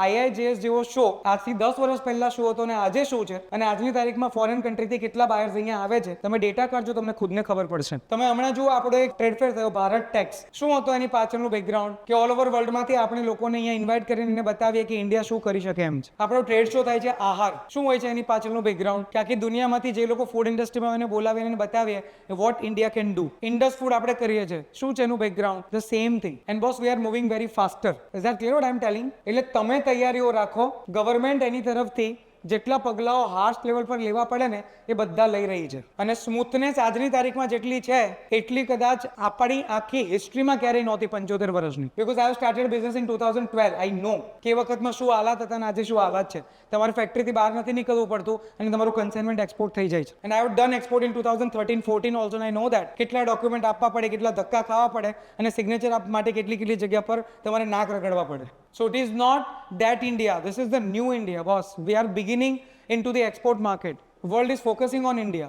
આઈઆઈજેએસ જેવો શો આજથી 10 વર્ષ પહેલા શો હતો અને આજે શું છે અને આજની તારીખમાં ફોરેન કન્ટ્રીથી કેટલા બાયર્સ અહીંયા આવે છે, તમે ડેટા કાઢજો, તમને ખુદને ખબર પડશે. તમે હમણાં જુઓ, આપણો એક ટ્રેડ ફેર થયો ભારત ટેક્સ. શું હતો એની પાછળનું બેકગ્રાઉન્ડ? કે ઓલ ઓવર વર્લ્ડમાંથી આપણે લોકોને અહીંયા ઇન્વાઇટ કરીને એને બતાવીએ કે ઇન્ડિયા શું કરી શકે એમ છે. આપણો ટ્રેડ શો થાય છે આહાર. શું હોય છે એની પાછળનું બેકગ્રાઉન્ડ? કે આખી દુનિયામાંથી જે લોકો ફૂડ ઇન્ડસ્ટ્રીમાં એને બોલાવીને બતાવીએ what India can do. Indus food આપણે કરીએ છીએ. શું છે એનું background? The same thing. And boss, we are moving very faster. Is that clear what I am telling? એટલે તમે તૈયારીઓ રાખો. ગવર્મેન્ટ એની તરફથી જેટલા પગલાઓ હાર્શ લેવલ પર લેવા પડે ને એ બધા લઈ રહી છે. અને સ્મૂથનેસ આજની તારીખમાં જેટલી છે એટલી કદાચ આપણી આખી હિસ્ટ્રીમાં ક્યારેય નહોતી 75 વર્ષની. Because I started business in 2012. આઈ નો કે વખતમાં શું હાલાત હતા અને આજે શું હાલાત છે. તમારે ફેક્ટરીથી બહાર નથી નીકળવું પડતું અને તમારું કન્સાઇનમેન્ટ એક્સપોર્ટ થઈ જાય છે. And I have done export in 2013-14 also. I know that કેટલા ડોક્યુમેન્ટ આપવા પડે, કેટલા ધક્કા ખાવા પડે અને સિગ્નેચર આપવા માટે કેટલી જગ્યા પર તમારે નાક રગડવા પડે. So it is not that India. This is the new India, boss. We are beginning into the export market. World is focusing on India.